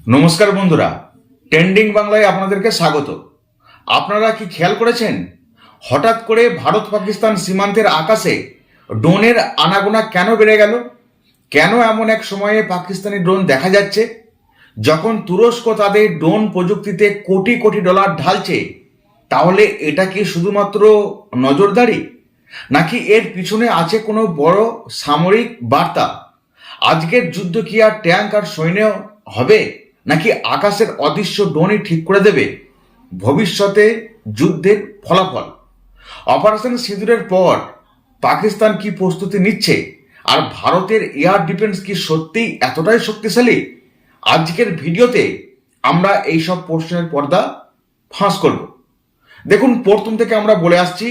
নমস্কার বন্ধুরা, ট্রেন্ডিং বাংলায় আপনাদেরকে স্বাগত। আপনারা কি খেয়াল করেছেন হঠাৎ করে ভারত পাকিস্তান সীমান্তের আকাশে ড্রোনের আনাগোনা কেন বেড়ে গেল? কেন এমন এক সময়ে পাকিস্তানি ড্রোন দেখা যাচ্ছে যখন তুরস্ক তাদের ড্রোন প্রযুক্তিতে কোটি কোটি ডলার ঢালছে? তাহলে এটা কি শুধুমাত্র নজরদারি, নাকি এর পিছনে আছে কোনো বড় সামরিক বার্তা? আজকের যুদ্ধ কি আর ট্যাঙ্ক আর সৈন্য হবে, নাকি আকাশের অদৃশ্য ড্রোনই ঠিক করে দেবে ভবিষ্যতে যুদ্ধের ফলাফল? অপারেশন সিঁদুরের পর পাকিস্তান কি প্রস্তুতি নিচ্ছে, আর ভারতের এয়ার ডিফেন্স কি সত্যিই এতটাই শক্তিশালী? আজকের ভিডিওতে আমরা এইসব প্রশ্নের পর্দা ফাঁস করব। দেখুন, প্রথম থেকে আমরা বলে আসছি,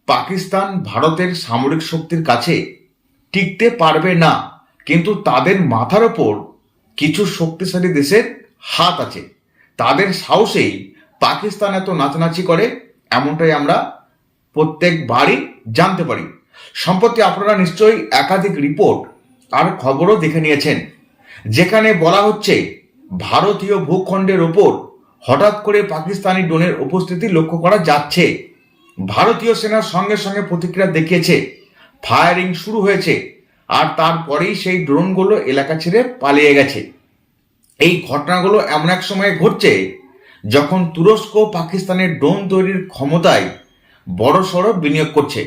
পাকিস্তান ভারতের সামরিক শক্তির কাছে টিকতে পারবে না, কিন্তু তাদের মাথার ওপর কিছু শক্তিশালী দেশের হাত আছে। তাদের সাহসেই পাকিস্তান এত নাচানাচি করে, এমনটাই আমরা প্রত্যেকবারই জানতে পারি। সম্প্রতি আপনারা নিশ্চয়ই একাধিক রিপোর্ট আর খবরও দেখে নিয়েছেন, যেখানে বলা হচ্ছে ভারতীয় ভূখণ্ডের ওপর হঠাৎ করে পাকিস্তানি ড্রোনের উপস্থিতি লক্ষ্য করা যাচ্ছে। ভারতীয় সেনার সঙ্গে সঙ্গে প্রতিক্রিয়া দেখিয়েছে, ফায়ারিং শুরু হয়েছে, আর তারপরেই সেই ড্রোনগুলো এলাকা ছেড়ে পালিয়ে গেছে। এই ঘটনাগুলো এমন এক সময়ে ঘটছে যখন তুরস্ক পাকিস্তানের ড্রোন তৈরির ক্ষমতায় বড়সড় বিনিয়োগ করছে।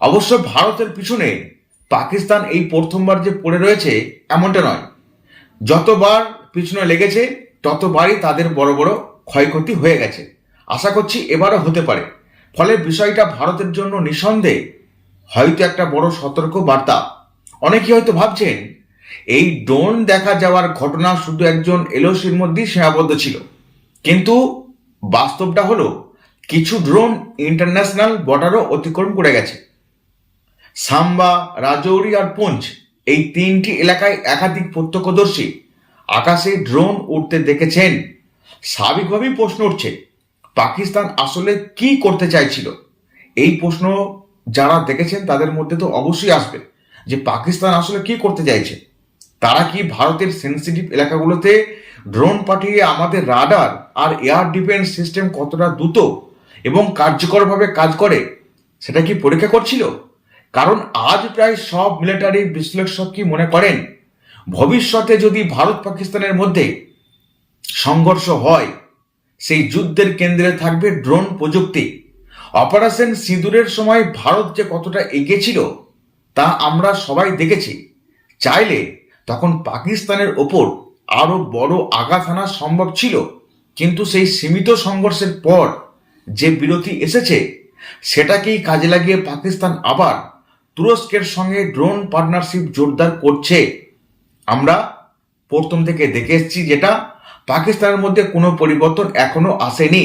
অবশ্য ভারতের পিছনে পাকিস্তান এই প্রথমবার যে পড়ে রয়েছে এমনটা নয়, যতবার পিছনে লেগেছে ততবারই তাদের বড় বড় ক্ষয়ক্ষতি হয়ে গেছে। আশা করছি এবারও হতে পারে। ফলে বিষয়টা ভারতের জন্য নিঃসন্দেহে হয়তো একটা বড় সতর্ক বার্তা। অনেকে হয়তো ভাবছেন এই ড্রোন দেখা যাওয়ার ঘটনা শুধু একজন এলওসির মধ্যেই সীমাবদ্ধ ছিল, কিন্তু বাস্তবটা হলো কিছু ড্রোন ইন্টারন্যাশনাল বর্ডারও অতিক্রম করে গেছে। সাম্বা, রাজৌরি আর পুঞ্চ, এই তিনটি এলাকায় একাধিক প্রত্যক্ষদর্শী আকাশে ড্রোন উঠতে দেখেছেন। স্বাভাবিকভাবেই প্রশ্ন উঠছে, পাকিস্তান আসলে কি করতে চাইছিল? এই প্রশ্ন যারা দেখেছেন তাদের মধ্যে তো অবশ্যই আসবে যে পাকিস্তান আসলে কি করতে চাইছে। তারা কি ভারতের সেন্সিটিভ এলাকাগুলোতে ড্রোন পাঠিয়ে আমাদের রাডার আর এয়ার ডিফেন্স সিস্টেম কতটা দ্রুত এবং কার্যকরভাবে কাজ করে সেটা কি পরীক্ষা করছিল? কারণ আজ প্রায় সব মিলিটারি বিশ্লেষক কি মনে করেন, ভবিষ্যতে যদি ভারত পাকিস্তানের মধ্যে সংঘর্ষ হয়, সেই যুদ্ধের কেন্দ্রে থাকবে ড্রোন প্রযুক্তি। অপারেশন সিঁদুরের সময় ভারত যে কতটা এগিয়েছিল তা আমরা সবাই দেখেছি। চাইলে তখন পাকিস্তানের ওপর আরো বড় আঘাত আনা সম্ভব ছিল, কিন্তু সেই সীমিত সংঘর্ষের পর যে বিরতি এসেছে সেটাকেই কাজে লাগিয়ে পাকিস্তান আবার তুরস্কের সঙ্গে ড্রোন পার্টনারশিপ জোরদার করছে। আমরা প্রথম থেকে দেখে এসেছি যেটা পাকিস্তানের মধ্যে কোনো পরিবর্তন এখনো আসেনি।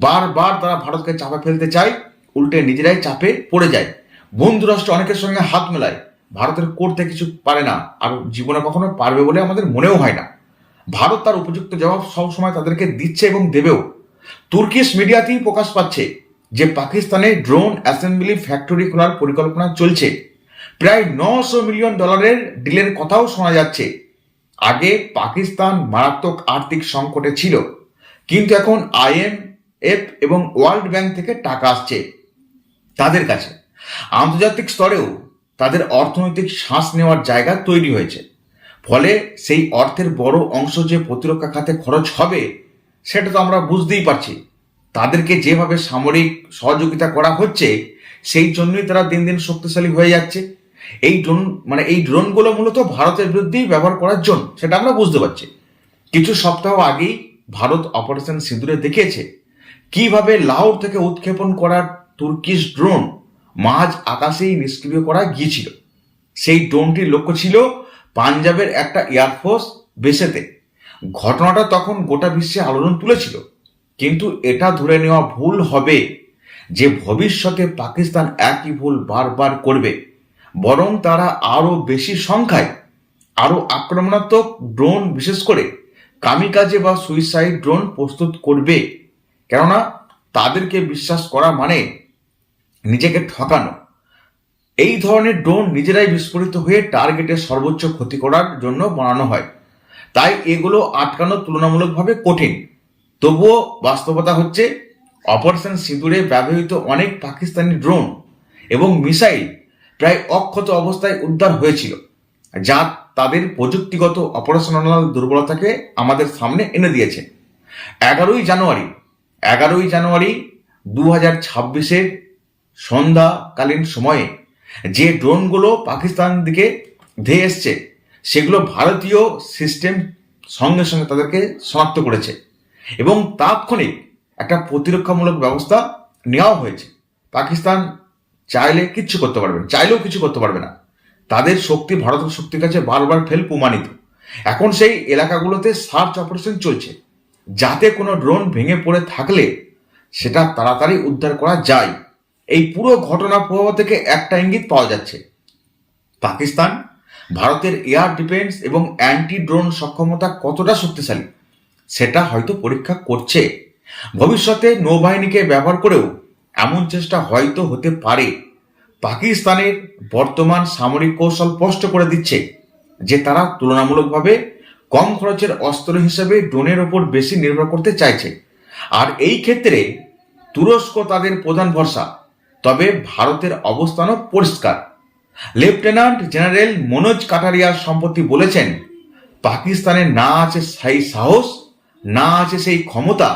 বারবার তারা ভারতকে চাপে ফেলতে চায়, উল্টে নিজেরাই চাপে পড়ে যায়। বন্ধু রাষ্ট্র অনেকের সঙ্গে হাত মেলায়, ভারতের করতে কিছু পারে না, আর জীবনে কখনো পারবে বলে আমাদের মনেও হয় না। ভারত তার উপযুক্ত জবাব সবসময় তাদেরকে দিচ্ছে এবং দেবেও। তুর্কিশ মিডিয়াতেই প্রকাশ পাচ্ছে যে পাকিস্তানে ড্রোন অ্যাসেম্বলি ফ্যাক্টরি খোলার পরিকল্পনা চলছে। প্রায় $900 মিলিয়ন ডিলের কথাও শোনা যাচ্ছে। আগে পাকিস্তান মারাত্মক আর্থিক সংকটে ছিল, কিন্তু এখন IMF এবং ওয়ার্ল্ড ব্যাংক থেকে টাকা আসছে তাদের কাছে। আন্তর্জাতিক স্তরেও তাদের অর্থনৈতিক শ্বাস নেওয়ার জায়গা তৈরি হয়েছে। ফলে সেই অর্থের বড় অংশ যে প্রতিরক্ষা খাতে খরচ হবে সেটা তো আমরা বুঝতেই পারছি। তাদেরকে যেভাবে সামরিক সহযোগিতা করা হচ্ছে সেই জন্যই তারা দিন দিন শক্তিশালী হয়ে যাচ্ছে। এই ড্রোনগুলো মূলত ভারতের বিরুদ্ধেই ব্যবহার করার জন্য, সেটা আমরা বুঝতে পারছি। কিছু সপ্তাহ আগেই ভারত অপারেশন সিঁদুরে দেখিয়েছে কিভাবে লাহোর থেকে উৎক্ষেপণ করার তুর্কিশ ড্রোন মাঝ আকাশেই নিষ্ক্রিয় করা গিয়েছিল। সেই ড্রোনটির লক্ষ্য ছিল পাঞ্জাবের একটা এয়ারফোর্স বেসেতে। ঘটনাটা তখন গোটা বিশ্বে আলোড়ন তুলেছিল, কিন্তু এটা ধরে নেওয়া ভুল হবে যে ভবিষ্যতে পাকিস্তান একই ভুল বারবার করবে। বরং তারা আরো বেশি সংখ্যায় আরো আক্রমণাত্মক ড্রোন, বিশেষ করে কামিকাজে বা সুইসাইড ড্রোন প্রস্তুত করবে। কেননা তাদেরকে বিশ্বাস করা মানে নিজেকে ঠকানো। এই ধরনের ড্রোন নিজেরাই বিস্ফোরিত হয়ে টার্গেটের সর্বোচ্চ ক্ষতি করার জন্য বানানো হয়। তাই এগুলো আটকানো তুলনামূলকভাবে কঠিন। তবুও বাস্তবতা হচ্ছে অপারেশন সিঁদুরে ব্যবহৃত অনেক পাকিস্তানি ড্রোন এবং মিসাইল প্রায় অক্ষত অবস্থায় উদ্ধার হয়েছিল, যা তাদের প্রযুক্তিগত অপারেশনাল দুর্বলতাকে আমাদের সামনে এনে দিয়েছে। 11ই জানুয়ারি 2026 সন্ধ্যাকালীন সময়ে যে ড্রোনগুলো পাকিস্তান দিকে ধেয়ে এসছে সেগুলো ভারতীয় সিস্টেম সঙ্গে সঙ্গে তাদেরকে শনাক্ত করেছে এবং তাৎক্ষণিক একটা প্রতিরক্ষামূলক ব্যবস্থা নেওয়া হয়েছে। পাকিস্তান চাইলেও কিছু করতে পারবে না। তাদের শক্তি ভারতের শক্তির কাছে বারবার ফেল প্রমাণিত। এখন সেই এলাকাগুলোতে সার্চ অপারেশন চলছে, যাতে কোনো ড্রোন ভেঙে পড়ে থাকলে সেটা তাড়াতাড়ি উদ্ধার করা যায়। এই পুরো ঘটনা প্রবাহ থেকে একটা ইঙ্গিত পাওয়া যাচ্ছে, পাকিস্তান ভারতের এয়ার ডিফেন্স এবং অ্যান্টি ড্রোন সক্ষমতা কতটা শক্তিশালী সেটা হয়তো পরীক্ষা করছে। ভবিষ্যতে নৌবাহিনীকে ব্যবহার করেও এমন চেষ্টা হয়তো হতে পারে। পাকিস্তানের বর্তমান সামরিক কৌশল স্পষ্ট করে দিচ্ছে যে তারা তুলনামূলকভাবে কম খরচের অস্ত্র হিসেবে ড্রোনের ওপর বেশি নির্ভর করতে চাইছে, আর এই ক্ষেত্রে তুরস্ক তাদের প্রধান ভরসা। তবে ভারতের অবস্থানও পরিষ্কার। লেফটেন্যান্ট জেনারেল মনোজ কাটারিয়া সম্প্রতি বলেছেন, পাকিস্তানের না আছে সেই সাহস, না আছে সেই ক্ষমতা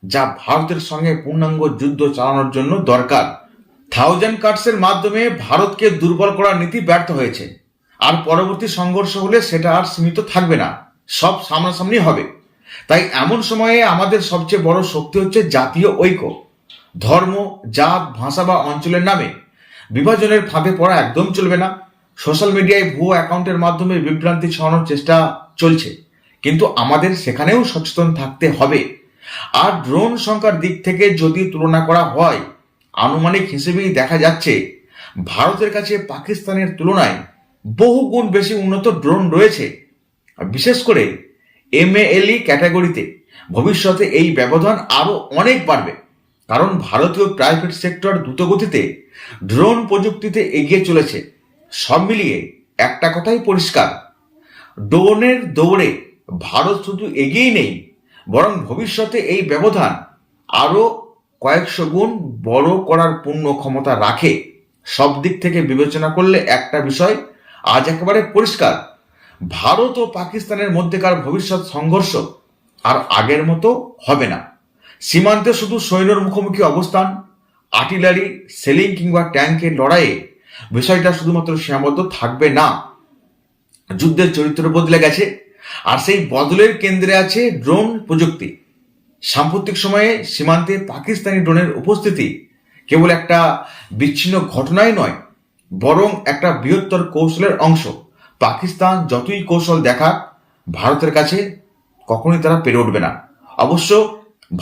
যা ভারতের সঙ্গে পূর্ণাঙ্গ যুদ্ধ চালানোর জন্য দরকার। থাউজেন্ড কাটসের মাধ্যমে ভারতকে দুর্বল করার নীতি ব্যর্থ হয়েছে, আর পরবর্তী সংঘর্ষ হলে সেটা আর সীমিত থাকবে না, সব সামনাসামনি হবে। তাই এমন সময়ে আমাদের সবচেয়ে বড় শক্তি হচ্ছে জাতীয় ঐক্য। ধর্ম, জাত, ভাষা বা অঞ্চলের নামে বিভাজনের ফাঁদে পড়া একদম চলবে না। সোশ্যাল মিডিয়ায় ভুয়ো অ্যাকাউন্টের মাধ্যমে বিভ্রান্তি ছড়ানোর চেষ্টা চলছে, কিন্তু আমাদের সেখানেও সচেতন থাকতে হবে। আর ড্রোন সংখ্যার দিক থেকে যদি তুলনা করা হয়, আনুমানিক হিসেবেই দেখা যাচ্ছে ভারতের কাছে পাকিস্তানের তুলনায় বহু গুণ বেশি উন্নত ড্রোন রয়েছে। বিশেষ করে MALE ক্যাটাগরিতে ভবিষ্যতে এই ব্যবধান আরো অনেক বাড়বে, কারণ ভারতীয় প্রাইভেট সেক্টর দ্রুতগতিতে ড্রোন প্রযুক্তিতে এগিয়ে চলেছে। সব মিলিয়ে একটা কথাই পরিষ্কার, ড্রোনের দৌড়ে ভারত শুধু এগিয়েই নেই, বরং ভবিষ্যতে এই ব্যবধান আরো কয়েকশো গুণ বড় করার পূর্ণ ক্ষমতা রাখে। সব দিক থেকে বিবেচনা করলে একটা বিষয় আজ একেবারে পরিষ্কার, ভারত ও পাকিস্তানের মধ্যেকার ভবিষ্যৎ সংঘর্ষ আর আগের মতো হবে না। সীমান্তে শুধু সৈন্যর মুখোমুখি অবস্থান, আর্টিলারি, সেলিং কিংবা ট্যাঙ্কের লড়াইয়ে বিষয়টা শুধুমাত্র সীমাবদ্ধ থাকবে না। যুদ্ধের চরিত্র বদলে গেছে, আর সেই বদলের কেন্দ্রে আছে ড্রোন প্রযুক্তি। সাম্প্রতিক সময়ে সীমান্তে পাকিস্তানি ড্রোনের উপস্থিতি কেবল একটা বিচ্ছিন্ন ঘটনাই নয়, বরং একটা বৃহত্তর কৌশলের অংশ। পাকিস্তান যতই কৌশল দেখাক, ভারতের কাছে কখনোই তারা পেরে উঠবে না। অবশ্য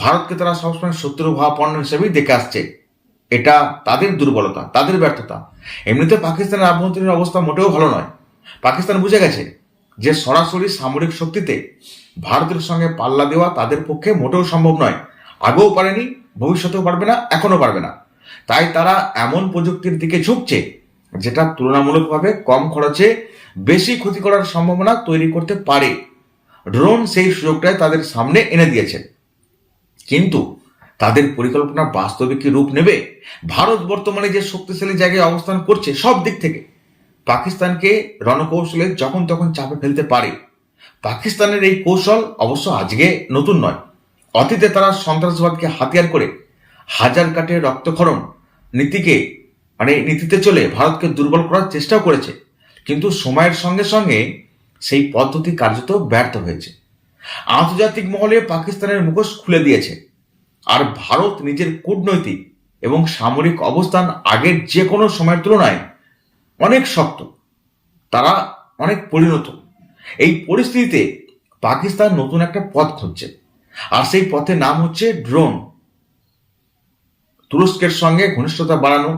ভারতকে তারা সবসময় শত্রু ভাবাপন্ন হিসেবেই দেখে আসছে। এটা তাদের দুর্বলতা, তাদের ব্যর্থতা। এমনিতে পাকিস্তানের আভ্যন্তরীণ অবস্থা মোটেও ভালো নয়। পাকিস্তান বুঝে গেছে যে সরাসরি সামরিক শক্তিতে ভারতের সঙ্গে পাল্লা দেওয়া তাদের পক্ষে মোটেও সম্ভব নয়। আগেও পারেনি, ভবিষ্যতেও পারবে না, এখনো পারবে না। তাই তারা এমন প্রযুক্তির দিকে ঝুঁকছে যেটা তুলনামূলকভাবে কম খরচে বেশি ক্ষতি করার সম্ভাবনা তৈরি করতে পারে। ড্রোন সেই সুযোগটাই তাদের সামনে এনে দিয়েছে, কিন্তু তাদের পরিকল্পনা বাস্তবে কি রূপ নেবে? ভারত বর্তমানে যে শক্তিশালী জায়গায় অবস্থান করছে সব দিক থেকে, পাকিস্তানকে রণকৌশলে যখন তখন চাপে ফেলতে পারে। পাকিস্তানের এই কৌশল অবশ্য আজকে নতুন নয়। অতীতে তারা সন্ত্রাসবাদকে হাতিয়ার করে হাজার কাটে রক্তক্ষরণ নীতিতে চলে ভারতকে দুর্বল করার চেষ্টাও করেছে, কিন্তু সময়ের সঙ্গে সঙ্গে সেই পদ্ধতি কার্যত ব্যর্থ হয়েছে। আন্তর্জাতিক মহলে পাকিস্তানের মুখোশ খুলে দিয়েছে, আর ভারত নিজের কূটনৈতিক এবং সামরিক অবস্থান আগের যে কোনো সময়ের তুলনায় অনেক শক্ত, তারা অনেক পরিণত। এই পরিস্থিতিতে পাকিস্তান নতুন একটা পথ খুঁজছে, আর সেই পথের নাম হচ্ছে ড্রোন। তুরস্কের সঙ্গে ঘনিষ্ঠতা বাড়ানো,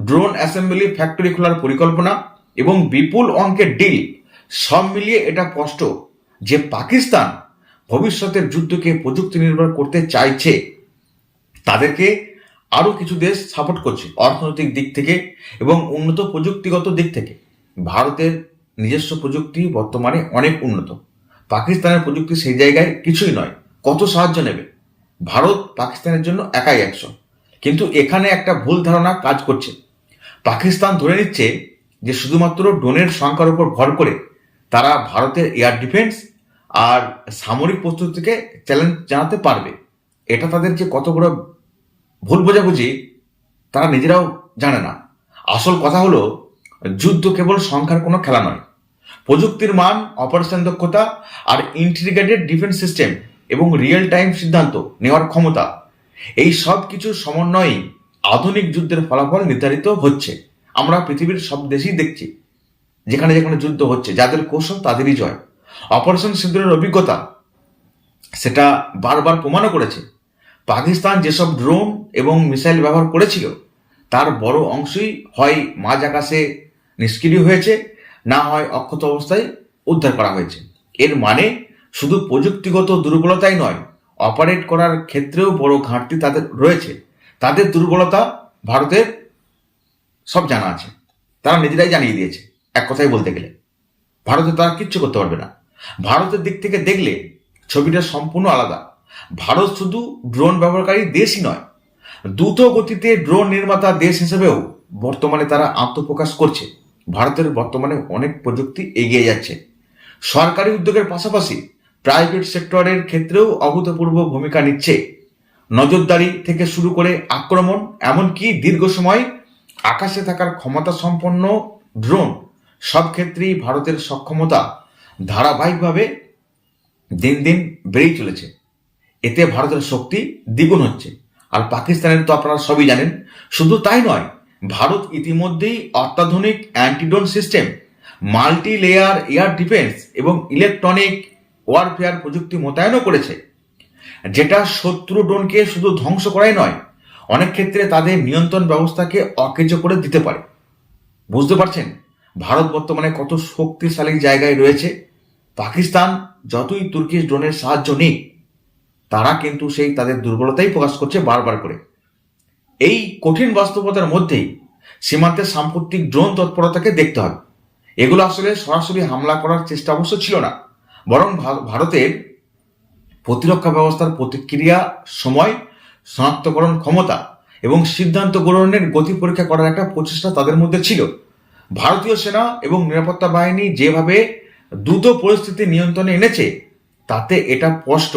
ড্রোন অ্যাসেম্বলি ফ্যাক্টরি খোলার পরিকল্পনা এবং বিপুল অঙ্কের ডিল, সব মিলিয়ে এটা স্পষ্ট যে পাকিস্তান ভবিষ্যতের যুদ্ধকে প্রযুক্তি নির্ভর করতে চাইছে। তাদেরকে আরো কিছু দেশ সাপোর্ট করছে অর্থনৈতিক দিক থেকে এবং উন্নত প্রযুক্তিগত দিক থেকে। ভারতের নিজস্ব প্রযুক্তি বর্তমানে অনেক উন্নত, পাকিস্তানের প্রযুক্তি সেই জায়গায় কিছুই নয়, কত সাহায্য নেবে। ভারত পাকিস্তানের জন্য একাই 100। কিন্তু এখানে একটা ভুল ধারণা কাজ করছে। পাকিস্তান ধরে নিচ্ছে যে শুধুমাত্র ড্রোনের সংখ্যার উপর ভর করে তারা ভারতের এয়ার ডিফেন্স আর সামরিক প্রস্তুতিকে চ্যালেঞ্জ জানাতে পারবে। এটা তাদের যে কত বড় ভুল বোঝাবুঝি তারা নিজেরাও জানে না। আসল কথা হলো, যুদ্ধ কেবল সংখ্যার কোনো খেলা নয়। প্রযুক্তির মান, অপারেশন দক্ষতা আর ইন্টিগ্রেটেড ডিফেন্স সিস্টেম এবং রিয়েল টাইম সিদ্ধান্ত নেওয়ার ক্ষমতা, এই সব কিছুর সমন্বয়েই আধুনিক যুদ্ধের ফলাফল নির্ধারিত হচ্ছে। আমরা পৃথিবীর সব দেশেই দেখছি, যেখানে যেখানে যুদ্ধ হচ্ছে, যাদের কৌশল তাদেরই জয়। অপারেশন সিঁদুরের অভিজ্ঞতা সেটা বারবার প্রমাণও করেছে। পাকিস্তান যেসব ড্রোন এবং মিসাইল ব্যবহার করেছিল তার বড় অংশই হয় মাঝ আকাশে নিষ্ক্রিয় হয়েছে, না হয় অক্ষত অবস্থায় উদ্ধার করা হয়েছে। এর মানে শুধু প্রযুক্তিগত দুর্বলতাই নয়, অপারেট করার ক্ষেত্রেও বড় ঘাটতি তাদের রয়েছে। তাদের দুর্বলতা ভারতের সব জানা আছে, তারা নিজেরাই জানিয়ে দিয়েছে। এক কথায় বলতে গেলে ভারতে তারা কিচ্ছু করতে পারবে না। ভারতের দিক থেকে দেখলে ছবিটা সম্পূর্ণ আলাদা। ভারত শুধু ড্রোন ব্যবহারকারী দেশই নয়, দ্রুত গতিতে ড্রোন নির্মাতা দেশ হিসেবেও বর্তমানে তারা আত্মপ্রকাশ করছে। ভারতের বর্তমানে অনেক প্রযুক্তি এগিয়ে যাচ্ছে। সরকারি উদ্যোগের পাশাপাশি প্রাইভেট সেক্টরের ক্ষেত্রেও অভূতপূর্ব ভূমিকা নিচ্ছে। নজরদারি থেকে শুরু করে আক্রমণ, এমনকি দীর্ঘ সময় আকাশে থাকার ক্ষমতা সম্পন্ন ড্রোন, সব ক্ষেত্রেই ভারতের সক্ষমতা ধারাবাহিকভাবে দিন দিন বেড়েই চলেছে। এতে ভারতের শক্তি দ্বিগুণ হচ্ছে। আর পাকিস্তানের তো আপনারা সবই জানেন। শুধু তাই নয়, ভারত ইতিমধ্যেই অত্যাধুনিক antidrone system, multi layer air defence এবং ইলেকট্রনিক ওয়ারফেয়ার প্রযুক্তি মোতায়েনও করেছে, যেটা শত্রু ড্রোনকে শুধু ধ্বংস করাই নয়, অনেক ক্ষেত্রে তাদের নিয়ন্ত্রণ ব্যবস্থাকে অকেজো করে দিতে পারে। বুঝতে পারছেন ভারত বর্তমানে কত শক্তিশালী জায়গায় রয়েছে। পাকিস্তান যতই তুর্কিশ ড্রোনের সাহায্য নিক, তারা কিন্তু সেই তাদের দুর্বলতাই প্রকাশ করছে বারবার করে। এই কঠিন বাস্তবতার মধ্যেই সীমান্তের সাম্প্রতিক ড্রোন তৎপরতাকে দেখতে হবে। এগুলো আসলে সরাসরি হামলা করার চেষ্টা অবশ্য ছিল না, বরং ভারতের প্রতিরক্ষা ব্যবস্থার প্রতিক্রিয়া সময়, শনাক্তকরণ ক্ষমতা এবং সিদ্ধান্ত গ্রহণের গতি পরীক্ষা করার একটা প্রচেষ্টা তাদের মধ্যে ছিল। ভারতীয় সেনা এবং নিরাপত্তা বাহিনী যেভাবে দ্রুত পরিস্থিতি নিয়ন্ত্রণে এনেছে, তাতে এটা স্পষ্ট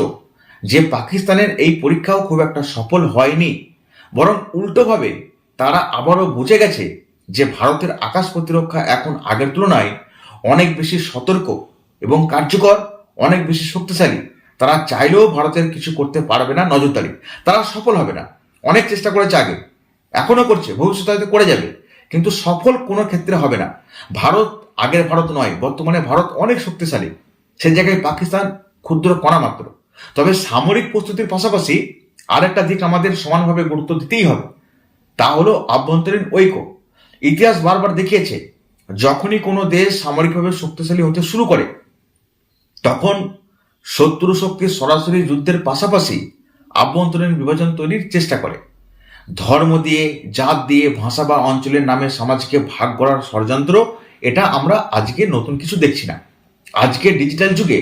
যে পাকিস্তানের এই পরীক্ষাও খুব একটা সফল হয়নি। বরং উল্টোভাবে তারা আবারও বুঝে গেছে যে ভারতের আকাশ প্রতিরক্ষা এখন আগের তুলনায় অনেক বেশি সতর্ক এবং কার্যকর, অনেক বেশি শক্তিশালী। তারা চাইলেও ভারতের কিছু করতে পারবে না নজরদারি, তারা সফল হবে না। অনেক চেষ্টা করেছে আগে, এখনো করছে, ভবিষ্যতে হয়তো করে যাবে, কিন্তু সফল কোনো ক্ষেত্রে হবে না। ভারত আগের ভারত নয়, বর্তমানে ভারত অনেক শক্তিশালী, সে জায়গায় পাকিস্তান ক্ষুদ্র কণা মাত্র। তবে সামরিক প্রস্তুতির পাশাপাশি আরেকটা দিক আমাদের সমানভাবে গুরুত্ব দিতেই হবে, তা হলো আভ্যন্তরীণ ঐক্য। ইতিহাস বারবার দেখিয়েছে, যখনই কোনো দেশ সামরিকভাবে শক্তিশালী হতে শুরু করে, তখন শত্রু শক্তির সরাসরি যুদ্ধের পাশাপাশি আভ্যন্তরীণ বিভাজন তৈরির চেষ্টা করে। ধর্ম দিয়ে, জাত দিয়ে, ভাষা বা অঞ্চলের নামে সমাজকে ভাগ করার ষড়যন্ত্র, এটা আমরা আজকে নতুন কিছু দেখছি না। আজকে ডিজিটাল যুগে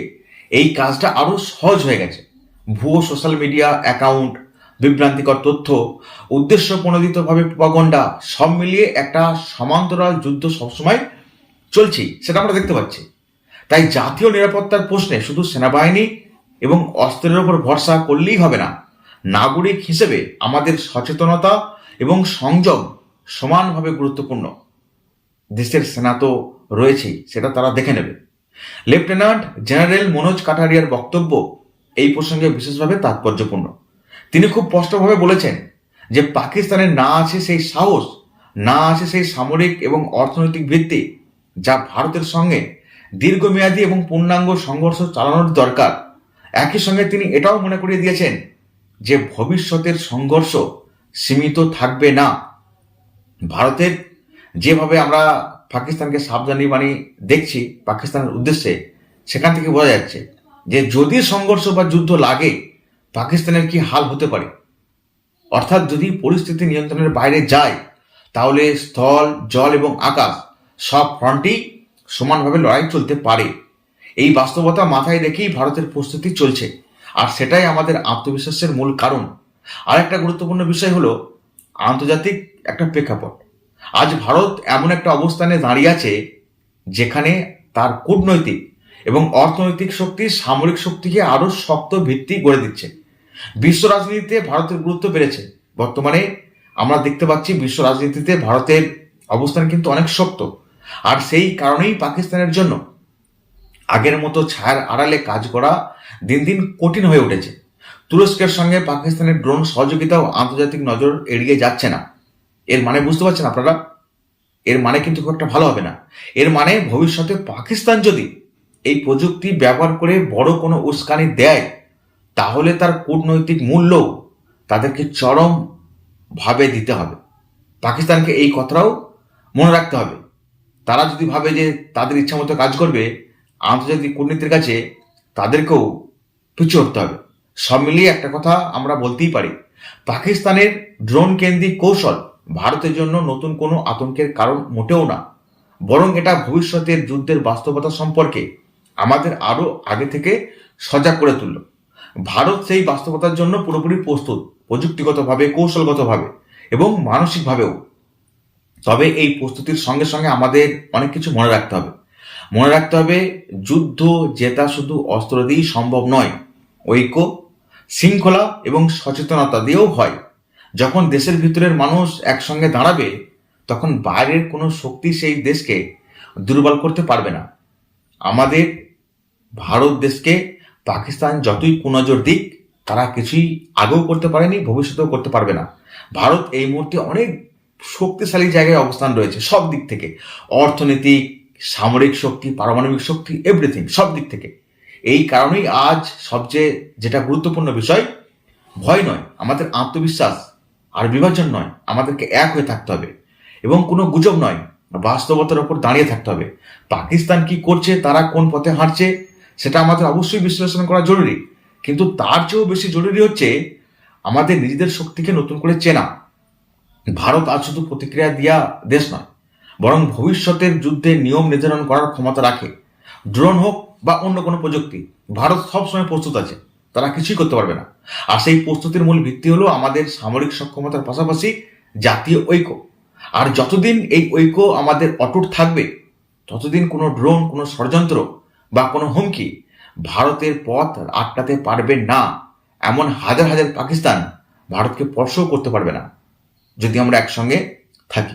এই কাজটা আরো সহজ হয়ে গেছে। ভুয়ো সোশ্যাল মিডিয়া অ্যাকাউন্ট, বিভ্রান্তিকর তথ্য, উদ্দেশ্য প্রণোদিতভাবে প্রপাগন্ডা, সব মিলিয়ে একটা সমান্তরাল যুদ্ধ সবসময় চলছেই, সেটা আমরা দেখতে পাচ্ছি। তাই জাতীয় নিরাপত্তার প্রশ্নে শুধু সেনাবাহিনী এবং অস্ত্রের উপর ভরসা করলেই হবে না। নাগরিক হিসেবে আমাদের সচেতনতা এবং সংযম সমানভাবে গুরুত্বপূর্ণ। দেশের সেনা তো রয়েছেই, সেটা তারা দেখে নেবে। লেফটেন্যান্ট জেনারেল মনোজ কাটারিয়ার বক্তব্য এই প্রসঙ্গে বিশেষভাবে তাৎপর্যপূর্ণ। তিনি খুব স্পষ্টভাবে বলেছেন যে পাকিস্তানের না আছে সেই সাহস, না আছে সেই সামরিক এবং অর্থনৈতিক ভিত্তি, যা ভারতের সঙ্গে দীর্ঘমেয়াদী এবং পূর্ণাঙ্গ সংঘর্ষ চালানোর দরকার। একই সঙ্গে তিনি এটাও মনে করিয়ে দিয়েছেন যে ভবিষ্যতের সংঘর্ষ সীমিত থাকবে না। ভারতের যেভাবে আমরা পাকিস্তানকে সাবধানী বাণী দেখছি পাকিস্তানের উদ্দেশ্যে, সেখান থেকে বোঝা যাচ্ছে যে যদি সংঘর্ষ বা যুদ্ধ লাগে, পাকিস্তানের কি হাল হতে পারে। অর্থাৎ যদি পরিস্থিতি নিয়ন্ত্রণের বাইরে যায়, তাহলে স্থল, জল এবং আকাশ সব ফ্রন্টেই সমানভাবে লড়াই চলতে পারে। এই বাস্তবতা মাথায় রেখেই ভারতের প্রস্তুতি চলছে, আর সেটাই আমাদের আত্মবিশ্বাসের মূল কারণ। আর একটা গুরুত্বপূর্ণ বিষয় হলো আন্তর্জাতিক একটা প্রেক্ষাপট। আজ ভারত এমন একটা অবস্থানে দাঁড়িয়ে আছে যেখানে তার কূটনৈতিক এবং অর্থনৈতিক শক্তি সামরিক শক্তিকে আরো শক্ত ভিত্তি গড়ে দিচ্ছে। বিশ্ব রাজনীতিতে ভারতের গুরুত্ব বেড়েছে। বর্তমানে আমরা দেখতে পাচ্ছি বিশ্ব রাজনীতিতে ভারতের অবস্থান কিন্তু অনেক শক্ত, আর সেই কারণেই পাকিস্তানের জন্য আগের মতো ছায়ার আড়ালে কাজ করা দিন দিন কঠিন হয়ে উঠেছে। তুরস্কের সঙ্গে পাকিস্তানের ড্রোন সহযোগিতাও আন্তর্জাতিক নজর এড়িয়ে যাচ্ছে না। এর মানে বুঝতে পারছেন আপনারা? এর মানে কিন্তু খুব একটা ভালো হবে না। এর মানে ভবিষ্যতে পাকিস্তান যদি এই প্রযুক্তি ব্যবহার করে বড় কোনো উস্কানি দেয়, তাহলে তার কূটনৈতিক মূল্য তাদেরকে চরম ভাবে দিতে হবে। পাকিস্তানকে এই কথাটাও মনে রাখতে হবে। তারা যদি ভাবে যে তাদের ইচ্ছা মতো কাজ করবে, আন্তর্জাতিক কূটনীতির কাছে তাদেরকেও পিছু হটতে হবে। সব মিলিয়ে একটা কথা আমরা বলতেই পারি, পাকিস্তানের ড্রোন কেন্দ্রিক কৌশল ভারতের জন্য নতুন কোনো আতঙ্কের কারণ মোটেও না, বরং এটা ভবিষ্যতের যুদ্ধের বাস্তবতা সম্পর্কে আমাদের আরো আগে থেকে সজাগ করে তুলল। ভারত সেই বাস্তবতার জন্য পুরোপুরি প্রস্তুত, প্রযুক্তিগতভাবে, কৌশলগতভাবে এবং মানসিকভাবেও। তবে এই প্রস্তুতির সঙ্গে সঙ্গে আমাদের অনেক কিছু মনে রাখতে হবে। মনে রাখতে হবে, যুদ্ধ জেতা শুধু অস্ত্র দিয়েই সম্ভব নয়, ঐক্য, শৃঙ্খলা এবং সচেতনতা দিয়েও হয়। যখন দেশের ভিতরের মানুষ একসঙ্গে দাঁড়াবে, তখন বাইরের কোনো শক্তি সেই দেশকে দুর্বল করতে পারবে না। আমাদের ভারত দেশকে পাকিস্তান যতই কুনজর দিক, তারা কিছুই আগেও করতে পারেনি, ভবিষ্যতেও করতে পারবে না। ভারত এই মুহূর্তে অনেক শক্তিশালী জায়গায় অবস্থান রয়েছে সব দিক থেকে, অর্থনৈতিক, সামরিক শক্তি, পারমাণবিক শক্তি, এভরিথিং, সব দিক থেকে। এই কারণেই আজ সবচেয়ে যেটা গুরুত্বপূর্ণ বিষয়, ভয় নয়, আমাদের আত্মবিশ্বাস, আর বিভাজন নয়, আমাদেরকে এক হয়ে থাকতে হবে। এবং কোনো গুজব নয়, বাস্তবতার উপর দাঁড়িয়ে থাকতে হবে। পাকিস্তান কি করছে, তারা কোন পথে হাঁটছে, সেটা আমাদের অবশ্যই বিশ্লেষণ করা জরুরি, কিন্তু তার চেয়েও বেশি জরুরি হচ্ছে আমাদের নিজেদের শক্তিকে নতুন করে চেনা। ভারত আজ শুধু প্রতিক্রিয়া দিয়া দেশ নয়, বরং ভবিষ্যতের যুদ্ধে নিয়ম নির্ধারণ করার ক্ষমতা রাখে। ড্রোন হোক বা অন্য কোনো প্রযুক্তি, ভারত সবসময় প্রস্তুত আছে, তারা কিছুই করতে পারবে না। আর সেই প্রস্তুতির মূল ভিত্তি হলো আমাদের সামরিক সক্ষমতার পাশাপাশি জাতীয় ঐক্য। আর যতদিন এই ঐক্য আমাদের অটুট থাকবে, ততদিন কোনো ড্রোন, কোনো ষড়যন্ত্র বা কোনো হুমকি ভারতের পথ আটকাতে পারবে না। এমন হাজার হাজার পাকিস্তান ভারতকে স্পর্শও করতে পারবে না, যদি আমরা একসঙ্গে থাকি।